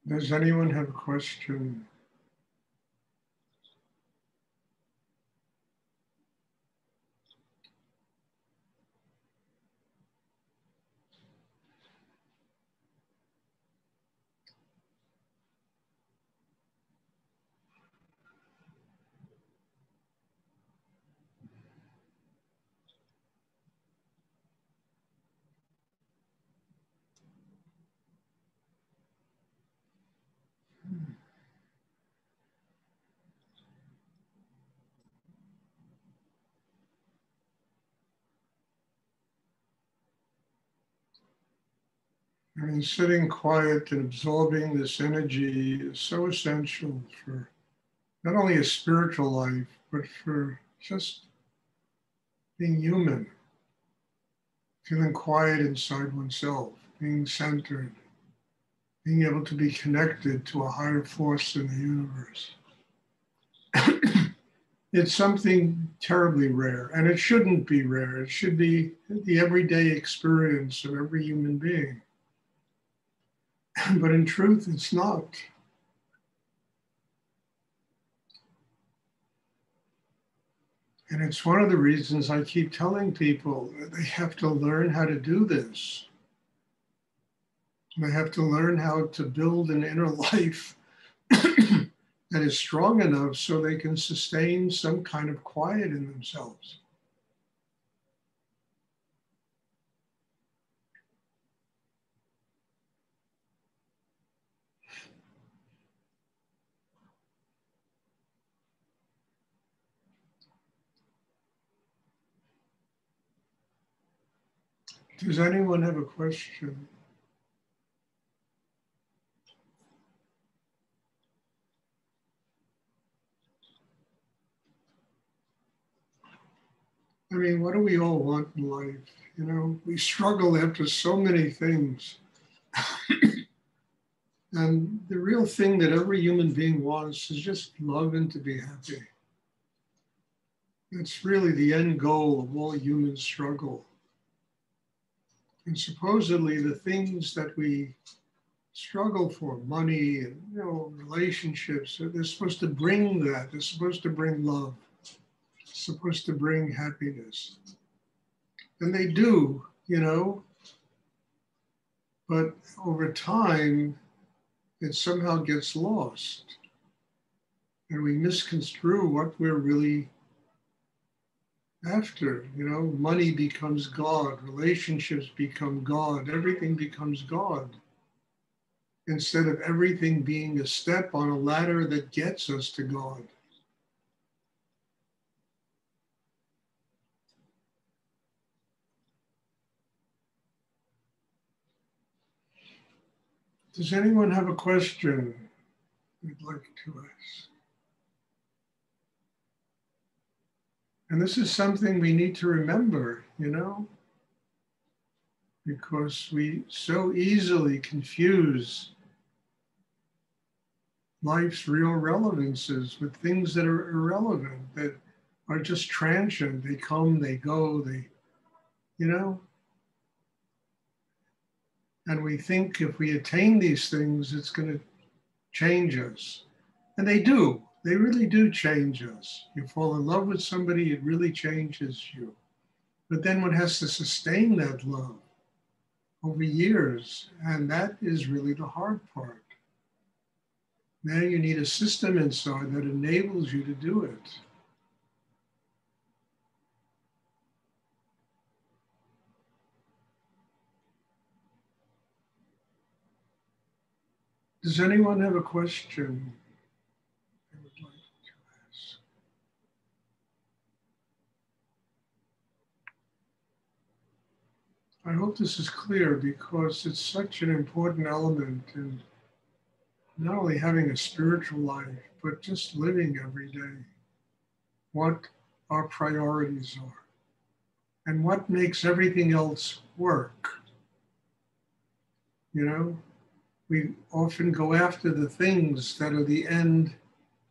Does anyone have a question? I mean, sitting quiet and absorbing this energy is so essential for not only a spiritual life, but for just being human, feeling quiet inside oneself, being centered, being able to be connected to a higher force in the universe. It's something terribly rare, and it shouldn't be rare. It should be the everyday experience of every human being. But in truth, it's not. And it's one of the reasons I keep telling people that they have to learn how to do this. They have to learn how to build an inner life that is strong enough so they can sustain some kind of quiet in themselves. Does anyone have a question? I mean, what do we all want in life? You know, we struggle after so many things. And the real thing that every human being wants is just love and to be happy. It's really the end goal of all human struggle. And supposedly the things that we struggle for, money and relationships, they're supposed to bring that. They're supposed to bring love. It's supposed to bring happiness. And they do, but over time, it somehow gets lost. And we misconstrue what we're really after. Money becomes God, relationships become God, everything becomes God. Instead of everything being a step on a ladder that gets us to God. Does anyone have a question they'd like to ask? And this is something we need to remember, because we so easily confuse life's real relevances with things that are irrelevant, that are just transient. They come, they go, and we think if we attain these things, it's going to change us. And they do. They really do change us. You fall in love with somebody, it really changes you. But then one has to sustain that love over years. And that is really the hard part. Now you need a system inside that enables you to do it. Does anyone have a question they would like to ask? I hope this is clear because it's such an important element in not only having a spiritual life, but just living every day. What our priorities are and what makes everything else work. We often go after the things that are the end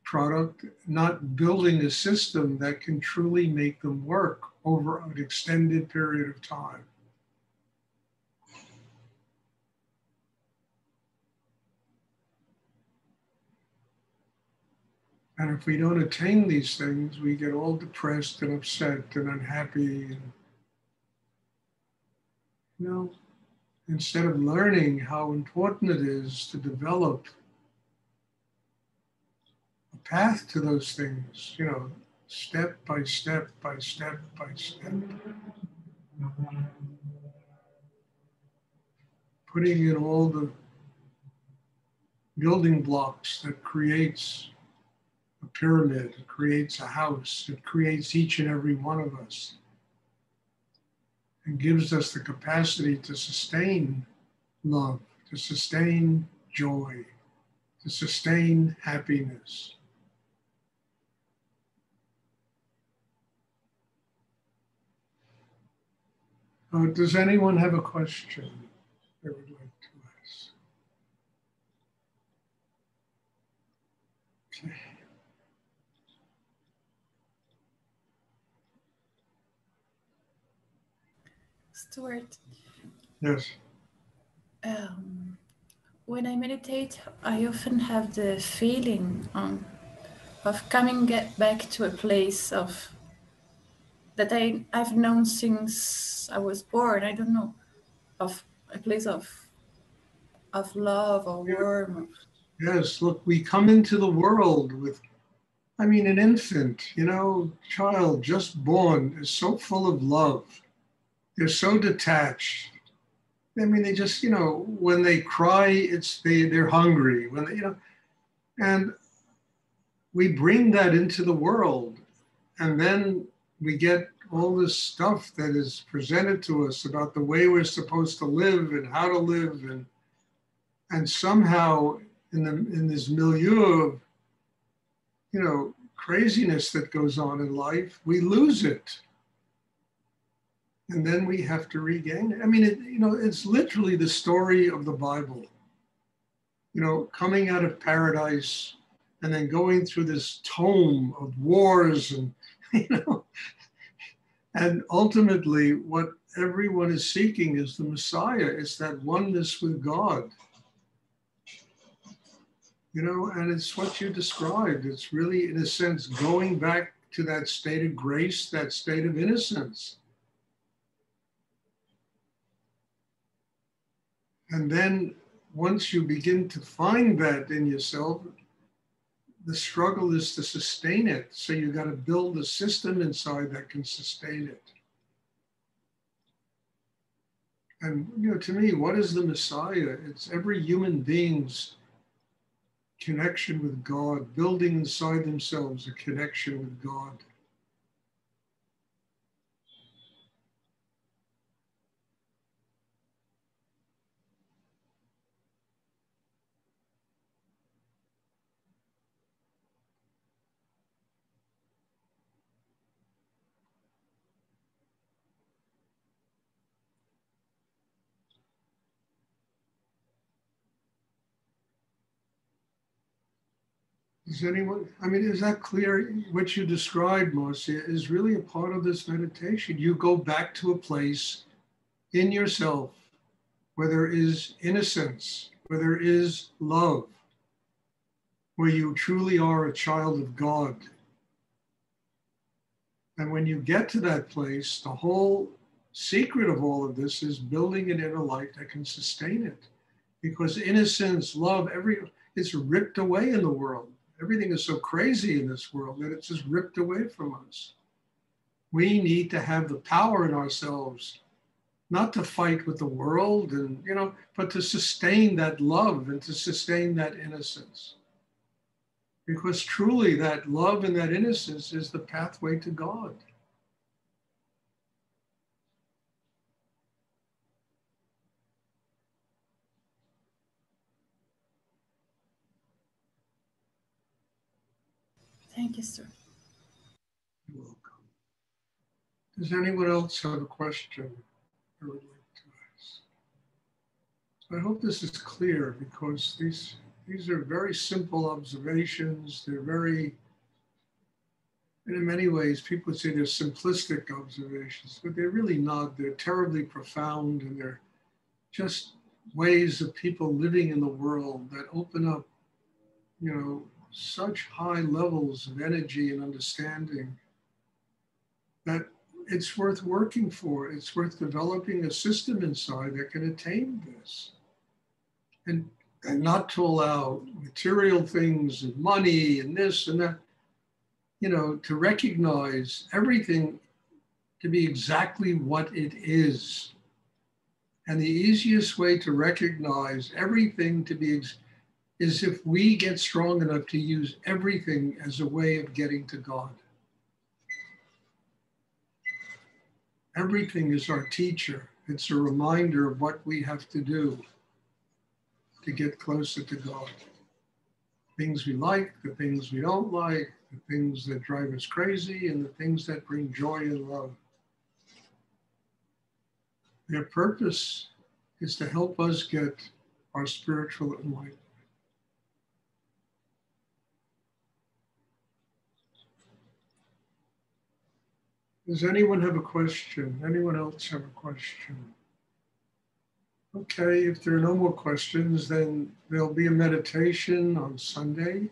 product, not building a system that can truly make them work over an extended period of time. And if we don't attain these things, we get all depressed and upset and unhappy. And, you know, instead of learning how important it is to develop a path to those things, you know, step by step by step by step, putting in all the building blocks that creates a pyramid, it creates a house, it creates each and every one of us, and gives us the capacity to sustain love, to sustain joy, to sustain happiness. Does anyone have a question they would like to ask? Okay. Stuart, Yes. when I meditate, I often have the feeling of coming back to a place of that I've known since I was born. I don't know, of a place of love or Yes. warmth. Yes. Look, we come into the world with, I mean, an infant, you know, child just born is so full of love. They're so detached. I mean, they just, you know, when they cry, they're hungry. When they, you know, and we bring that into the world, and then we get all this stuff that is presented to us about the way we're supposed to live and how to live, and somehow in this milieu of, you know, craziness that goes on in life, we lose it, and then we have to regain it. I mean, you know, it's literally the story of the Bible. You know, coming out of paradise and then going through this tome of wars and, you know, and ultimately what everyone is seeking is the Messiah. It's that oneness with God, you know, and it's what you described. It's really, in a sense, going back to that state of grace, that state of innocence. And then once you begin to find that in yourself, the struggle is to sustain it. So you got to build a system inside that can sustain it. And, you know, to me, what is the Messiah? It's every human being's connection with God, building inside themselves a connection with God. Is anyone, I mean, is that clear? What you described, Marcia, is really a part of this meditation. You go back to a place in yourself where there is innocence, where there is love, where you truly are a child of God. And when you get to that place, the whole secret of all of this is building an inner light that can sustain it. Because innocence, love, it's ripped away in the world. Everything is so crazy in this world that it's just ripped away from us. We need to have the power in ourselves, not to fight with the world and, you know, but to sustain that love and to sustain that innocence. Because truly that love and that innocence is the pathway to God. Thank you, Stuart. You're welcome. Does anyone else have a question they would like to ask? I hope this is clear because these are very simple observations. They're very, and in many ways, people would say they're simplistic observations, but they're really not. They're terribly profound, and they're just ways of people living in the world that open up, you know, such high levels of energy and understanding that it's worth working for. It's worth developing a system inside that can attain this. And not to allow material things and money and this and that, you know, to recognize everything to be exactly what it is. And the easiest way to recognize everything to be is if we get strong enough to use everything as a way of getting to God. Everything is our teacher. It's a reminder of what we have to do to get closer to God. Things we like, the things we don't like, the things that drive us crazy, and the things that bring joy and love. Their purpose is to help us get our spiritual enlightenment. Does anyone have a question? Anyone else have a question? Okay, if there are no more questions, then there'll be a meditation on Sunday.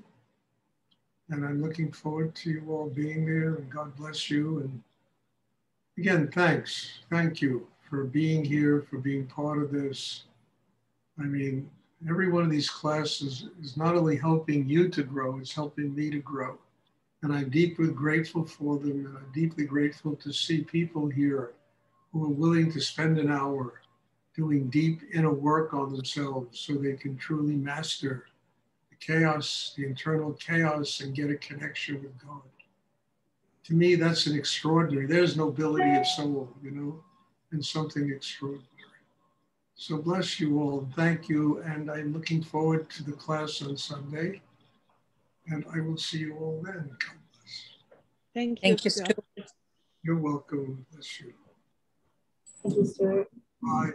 And I'm looking forward to you all being there, and God bless you. And again, thanks. Thank you for being here, for being part of this. I mean, every one of these classes is not only helping you to grow, it's helping me to grow. And I'm deeply grateful for them. And I'm deeply grateful to see people here who are willing to spend an hour doing deep inner work on themselves so they can truly master the chaos, the internal chaos, and get a connection with God. To me, that's an extraordinary, there's nobility of soul, you know, and something extraordinary. So bless you all, thank you, and I'm looking forward to the class on Sunday, and I will see you all then. God bless. Thank you, Stuart. You're welcome, bless you. Thank you, Stuart. Bye.